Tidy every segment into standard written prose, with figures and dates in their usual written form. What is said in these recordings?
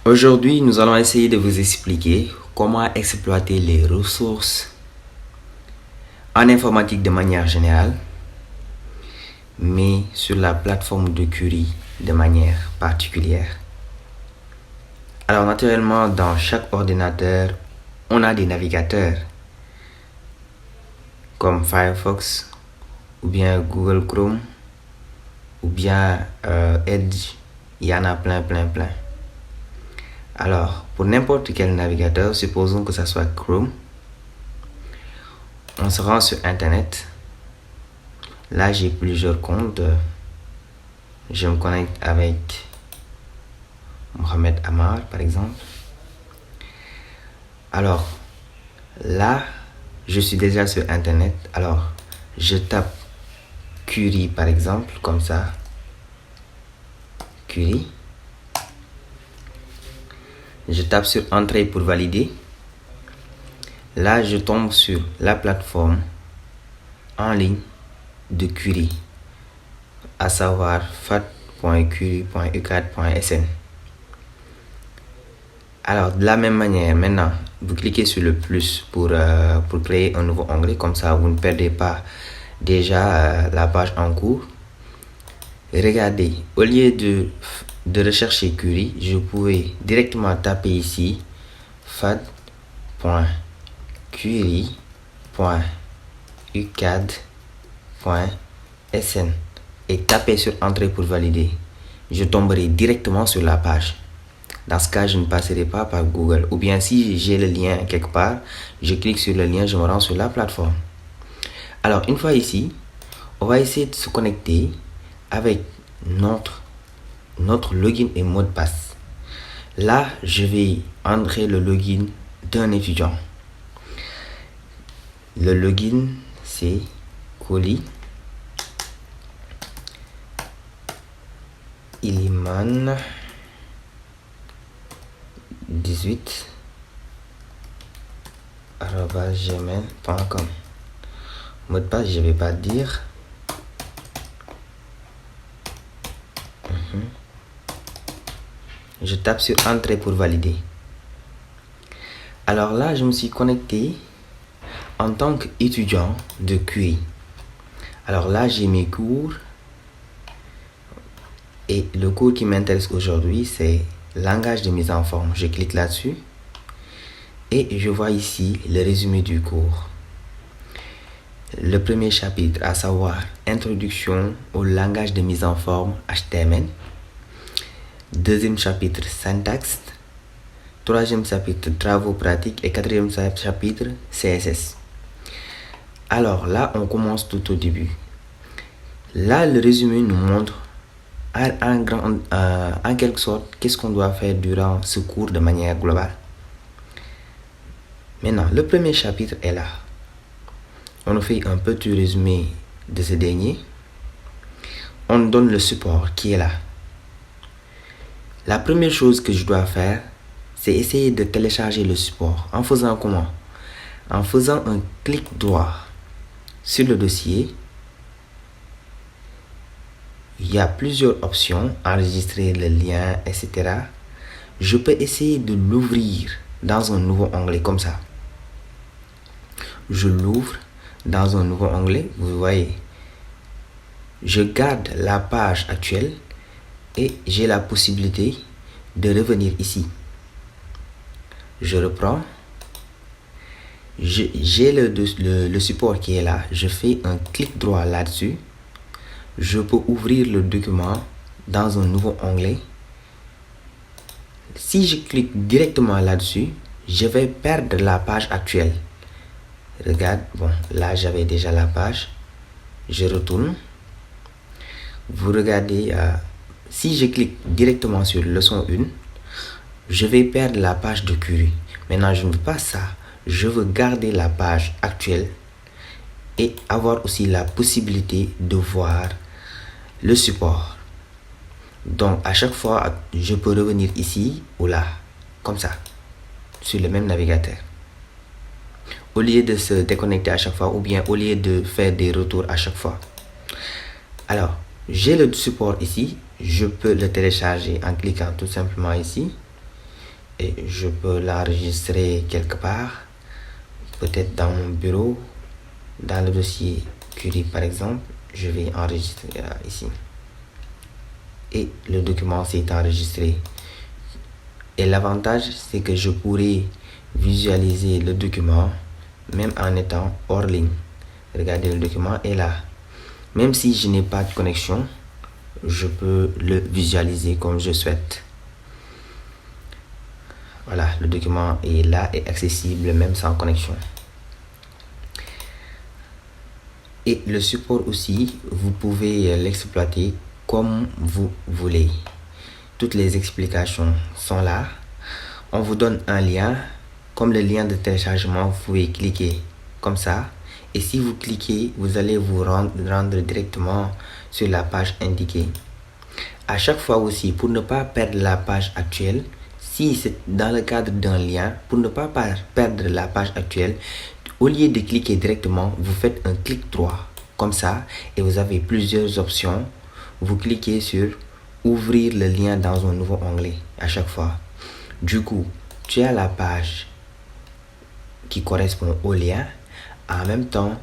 Aujourd'hui, nous allons essayer de vous expliquer comment exploiter les ressources en informatique de manière générale, mais sur la plateforme de Curie de manière particulière. Alors naturellement, dans chaque ordinateur, on a des navigateurs comme Firefox, ou bien Google Chrome, ou bien Edge. Il y en a plein. Alors, pour n'importe quel navigateur, supposons que ce soit Chrome, on se rend sur Internet. Là, j'ai plusieurs comptes. Je me connecte avec Mohamed Amar, par exemple. Alors, là, je suis déjà sur Internet. Alors, je tape Curie, par exemple, comme ça. Curie. Je tape sur Entrée pour valider. Là, je tombe sur la plateforme en ligne de Curie, à savoir fat.curie.ucad.sn. Alors, de la même manière, maintenant, vous cliquez sur le plus pour créer un nouveau onglet. Comme ça, vous ne perdez pas déjà la page en cours. Regardez, au lieu de rechercher Curie, je pouvais directement taper ici fat.curie.ucad.sn et taper sur Entrée pour valider. Je tomberai directement sur la page. Dans ce cas, je ne passerai pas par Google. Ou bien si j'ai le lien quelque part, je clique sur le lien, je me rends sur la plateforme. Alors, une fois ici, on va essayer de se connecter avec notre login et mot de passe. Là, je vais entrer le login d'un étudiant. Le login, c'est Koli Iliman 18 @gmail.com. Mot de passe, je vais pas dire. Je tape sur Entrée pour valider. Alors là, je me suis connecté en tant qu'étudiant de QI. Alors là, j'ai mes cours. Et le cours qui m'intéresse aujourd'hui, c'est langage de mise en forme. Je clique là-dessus. Et je vois ici le résumé du cours. Le premier chapitre, à savoir Introduction au langage de mise en forme HTML. Deuxième chapitre, syntaxe. Troisième chapitre, travaux pratiques. Et quatrième chapitre, CSS. Alors là, on commence tout au début. Là, le résumé nous montre en quelque sorte qu'est-ce qu'on doit faire durant ce cours de manière globale. Maintenant, le premier chapitre est là. On nous fait un petit résumé de ce dernier. On nous donne le support qui est là. La première chose que je dois faire, c'est essayer de télécharger le support. En faisant comment? En faisant un clic droit sur le dossier. Il y a plusieurs options, enregistrer le lien, etc. Je peux essayer de l'ouvrir dans un nouveau onglet comme ça. Je l'ouvre dans un nouveau onglet, vous voyez. Je garde la page actuelle et j'ai la possibilité de revenir ici. Je reprends. J'ai le support qui est là. Je fais un clic droit là-dessus. Je peux ouvrir le document dans un nouveau onglet. Si je clique directement là-dessus, je vais perdre la page actuelle. Regarde, bon, là j'avais déjà la page. Je retourne. Vous regardez, si je clique directement sur leçon 1, je vais perdre la page de Curie. Maintenant, je ne veux pas ça. Je veux garder la page actuelle et avoir aussi la possibilité de voir le support. Donc à chaque fois, je peux revenir ici ou là, comme ça, sur le même navigateur. Au lieu de se déconnecter à chaque fois ou bien au lieu de faire des retours à chaque fois. Alors, j'ai le support ici. Je peux le télécharger en cliquant tout simplement ici. et je peux l'enregistrer quelque part, peut-être dans mon bureau, dans le dossier Curie par exemple. Je vais enregistrer ici et le document s'est enregistré. Et l'avantage, c'est que je pourrais visualiser le document même en étant hors ligne. Regardez, le document est là. Même si je n'ai pas de connexion, je peux le visualiser comme je souhaite. Voilà, le document est là et accessible même sans connexion. Et le support aussi, vous pouvez l'exploiter comme vous voulez. Toutes les explications sont là. On vous donne un lien. Comme le lien de téléchargement, vous pouvez cliquer comme ça. Et si vous cliquez, vous allez vous rendre directement sur la page indiquée. À chaque fois aussi, pour ne pas perdre la page actuelle, si c'est dans le cadre d'un lien, pour ne pas perdre la page actuelle, au lieu de cliquer directement, vous faites un clic droit comme ça et vous avez plusieurs options. Vous cliquez sur ouvrir le lien dans un nouveau onglet à chaque fois. Du coup, tu as la page qui correspond au lien. En même temps,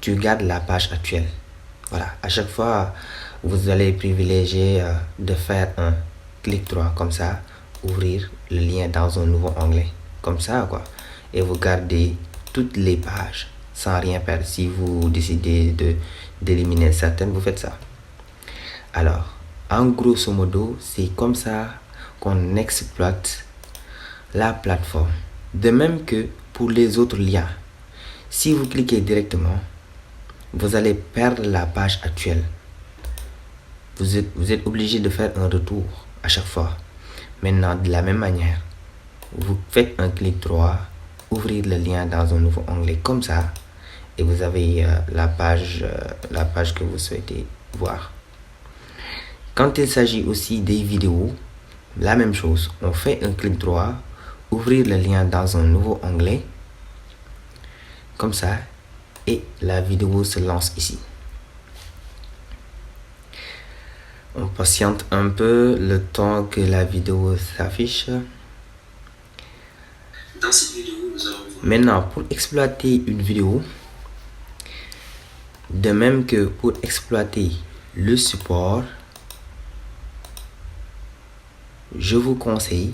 tu gardes la page actuelle. Voilà, à chaque fois, vous allez privilégier de faire un clic droit comme ça, ouvrir le lien dans un nouveau onglet. Comme ça, quoi. Et vous gardez toutes les pages sans rien perdre. Si vous décidez d'éliminer certaines, vous faites ça. Alors, en grosso modo, c'est comme ça qu'on exploite la plateforme. De même que pour les autres liens. Si vous cliquez directement, vous allez perdre la page actuelle. Vous êtes obligé de faire un retour à chaque fois. Maintenant, de la même manière, vous faites un clic droit, ouvrir le lien dans un nouveau onglet comme ça, et vous avez la page que vous souhaitez voir. Quand il s'agit aussi des vidéos, la même chose. On fait un clic droit, ouvrir le lien dans un nouveau onglet, comme ça, et la vidéo se lance ici. On patiente un peu le temps que la vidéo s'affiche. Dans cette vidéo, nous allons voir. Maintenant, pour exploiter une vidéo, de même que pour exploiter le support, je vous conseille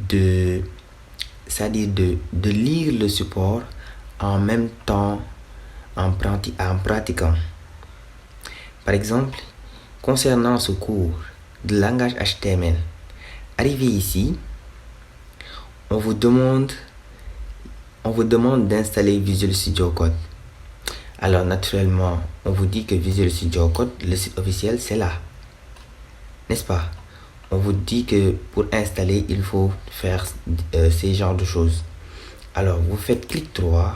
de lire le support en même temps en pratiquant. Par exemple, concernant ce cours de langage HTML, arrivé ici, on vous demande d'installer Visual Studio Code. Alors naturellement, on vous dit que Visual Studio Code, le site officiel, c'est là. N'est-ce pas? On vous dit que pour installer, il faut faire ces genres de choses. Alors, vous faites clic droit,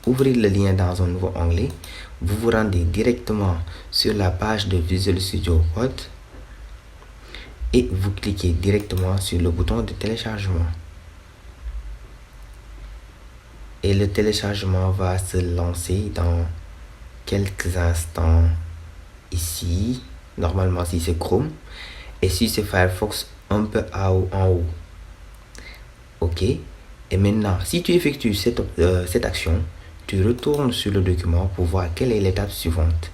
ouvrez le lien dans un nouveau onglet, vous vous rendez directement sur la page de Visual Studio Code et vous cliquez directement sur le bouton de téléchargement. Et le téléchargement va se lancer dans quelques instants ici. Normalement, si c'est Chrome. Et si c'est Firefox, un peu en haut. Ok. Et maintenant, si tu effectues cette action, tu retournes sur le document pour voir quelle est l'étape suivante.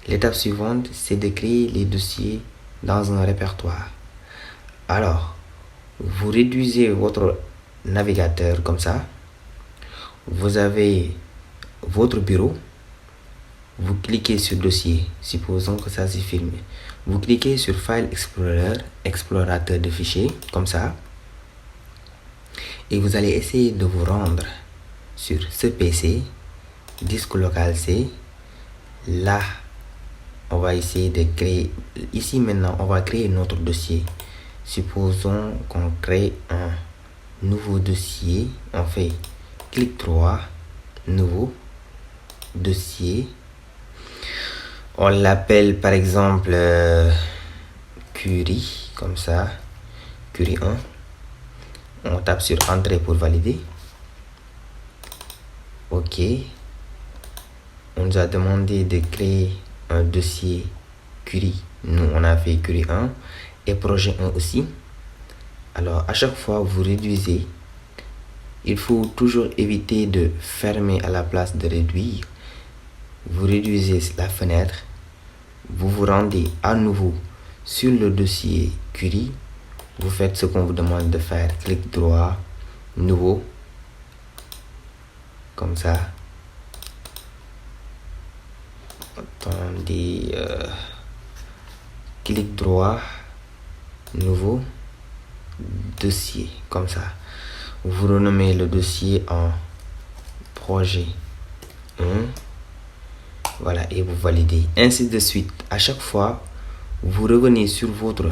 L'étape suivante, c'est de créer les dossiers dans un répertoire. Alors, vous réduisez votre navigateur comme ça. Vous avez votre bureau. Vous cliquez sur dossier. Supposons que ça c'est filmé. Vous cliquez sur File Explorer, explorateur de fichiers, comme ça. Et vous allez essayer de vous rendre sur ce PC, disque local C. Là, on va essayer de créer. Ici maintenant, on va créer notre dossier. Supposons qu'on crée un nouveau dossier. On fait clic droit, nouveau dossier. On l'appelle par exemple Curie, comme ça, Curie 1. On tape sur Entrée pour valider. Ok. On nous a demandé de créer un dossier Curie. Nous, on a fait Curie 1 et projet 1 aussi. Alors, à chaque fois, vous réduisez. Il faut toujours éviter de fermer à la place de réduire. Vous réduisez la fenêtre. Vous vous rendez à nouveau sur le dossier query. Vous faites ce qu'on vous demande de faire. Clic droit, nouveau. Comme ça. Attendez. Clic droit, nouveau, dossier. Comme ça. Vous renommez le dossier en projet 1. Voilà, et vous validez. Ainsi de suite. À chaque fois, vous revenez sur votre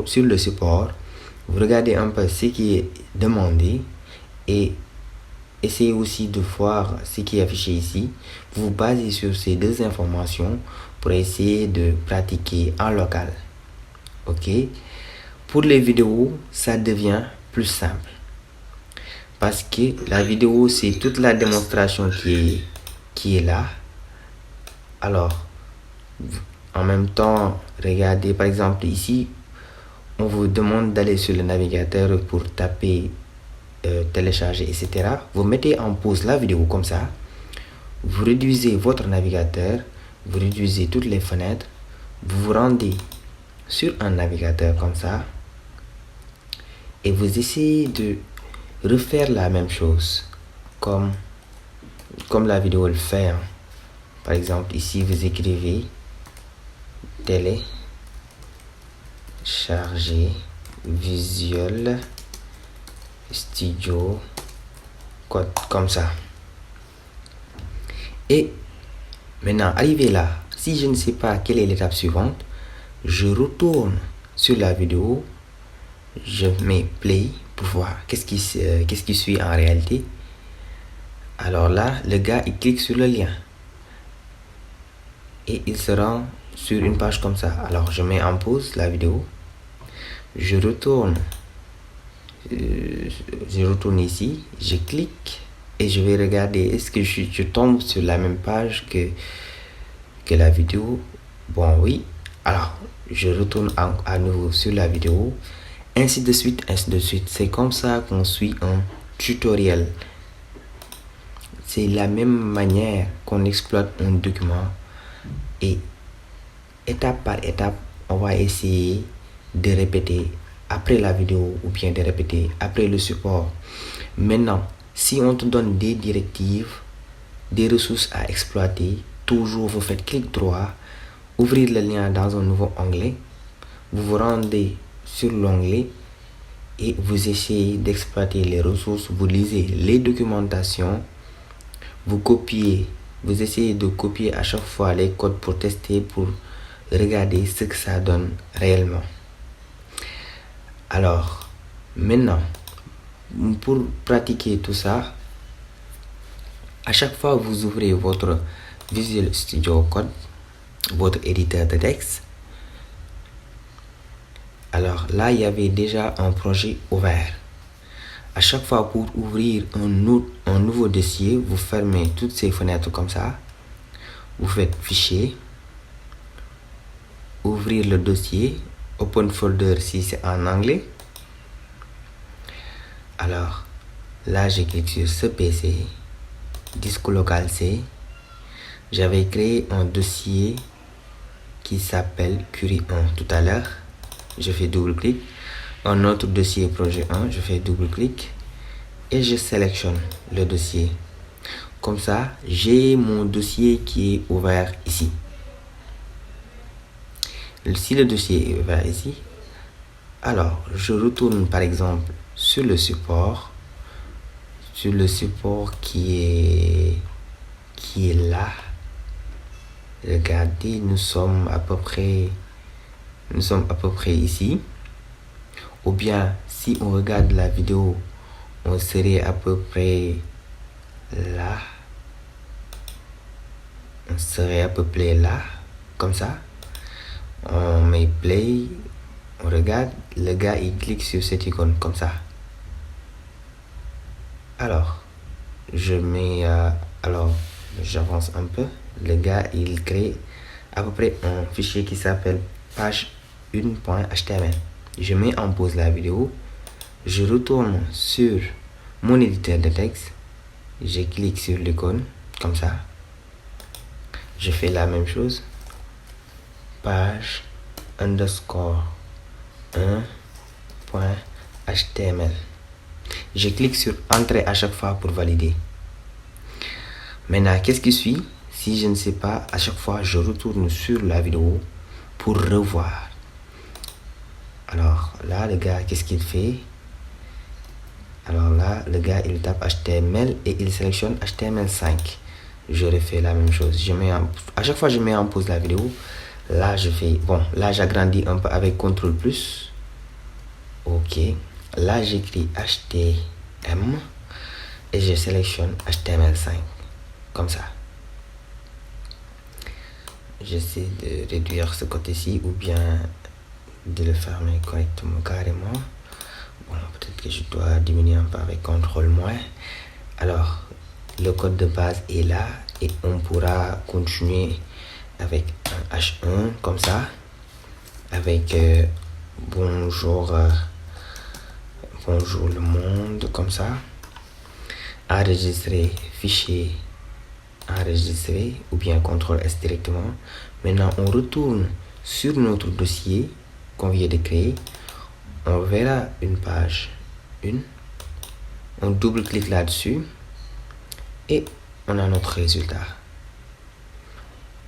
sur le support. Vous regardez un peu ce qui est demandé et essayez aussi de voir ce qui est affiché ici. Vous vous basez sur ces deux informations pour essayer de pratiquer en local. Ok? Pour les vidéos, ça devient plus simple. Parce que la vidéo, c'est toute la démonstration qui est là. Alors, en même temps, regardez par exemple ici, on vous demande d'aller sur le navigateur pour taper, télécharger, etc. Vous mettez en pause la vidéo comme ça. Vous réduisez votre navigateur. Vous réduisez toutes les fenêtres. Vous vous rendez sur un navigateur comme ça. Et vous essayez de refaire la même chose. Comme la vidéo le fait. Hein. Par exemple, ici, vous écrivez télécharger Visual Studio Code comme ça. Et maintenant, arrivé là, si je ne sais pas quelle est l'étape suivante, je retourne sur la vidéo, je mets play pour voir qu'est-ce qui suit en réalité. Alors là, le gars, il clique sur le lien. Et il se rend sur une page comme ça. Alors, je mets en pause la vidéo. Je retourne ici. Je clique. Et je vais regarder. Est-ce que je tombe sur la même page que la vidéo? Bon, oui. Alors, je retourne à nouveau sur la vidéo. Ainsi de suite, ainsi de suite. C'est comme ça qu'on suit un tutoriel. C'est la même manière qu'on exploite un document. Et étape par étape, on va essayer de répéter après la vidéo ou bien de répéter après le support. Maintenant, si on te donne des directives, des ressources à exploiter, toujours vous faites clic droit, ouvrir le lien dans un nouveau onglet, vous vous rendez sur l'onglet et vous essayez d'exploiter les ressources, vous lisez les documentations, vous copiez. Vous essayez de copier à chaque fois les codes pour tester, pour regarder ce que ça donne réellement. Alors, maintenant, pour pratiquer tout ça, à chaque fois vous ouvrez votre Visual Studio Code, votre éditeur de texte. Alors là, il y avait déjà un projet ouvert. À chaque fois pour ouvrir un nouveau dossier, vous fermez toutes ces fenêtres comme ça. Vous faites fichier, ouvrir le dossier, open folder si c'est en anglais. Alors là, je clique sur ce PC, disque local C. J'avais créé un dossier qui s'appelle Query 1 tout à l'heure. Je fais double clic. Un autre dossier projet 1, je fais double clic et je sélectionne le dossier. Comme ça, j'ai mon dossier qui est ouvert ici. Si le dossier est ouvert ici, alors je retourne par exemple sur le support qui est là. Regardez, nous sommes à peu près ici. Ou bien, si on regarde la vidéo, on serait à peu près là. Comme ça. On met play, on regarde, le gars il clique sur cette icône comme ça. Alors, j'avance un peu. Le gars il crée à peu près un fichier qui s'appelle page1.html. je mets en pause la vidéo, je retourne sur mon éditeur de texte, je clique sur l'icône, comme ça, je fais la même chose, page underscore 1.html. Je clique sur Entrée à chaque fois pour valider. Maintenant, qu'est-ce qui suit? Si je ne sais pas, à chaque fois, je retourne sur la vidéo pour revoir. Alors là, le gars, qu'est-ce qu'il fait? Alors là, le gars, il tape HTML et il sélectionne HTML5. Je refais la même chose. À chaque fois, je mets en pause la vidéo. Là, là, j'agrandis un peu avec CTRL+. OK. Là, j'écris HTML et je sélectionne HTML5. Comme ça. J'essaie de réduire ce côté-ci ou bien de le fermer correctement, carrément. Bon, peut-être que je dois diminuer un peu avec CTRL-. Alors, le code de base est là et on pourra continuer avec un H1 comme ça, avec bonjour le monde comme ça, enregistrer fichier, enregistrer ou bien CTRL-S directement. Maintenant, on retourne sur notre dossier qu'on vient de créer. On verra une page 1. On double-clique là-dessus et on a notre résultat.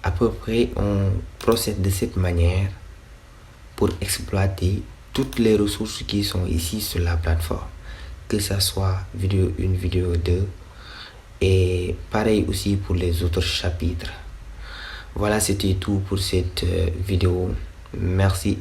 À peu près, on procède de cette manière pour exploiter toutes les ressources qui sont ici sur la plateforme, que ce soit vidéo 1, vidéo 2 et pareil aussi pour les autres chapitres. Voilà, c'était tout pour cette vidéo. Merci.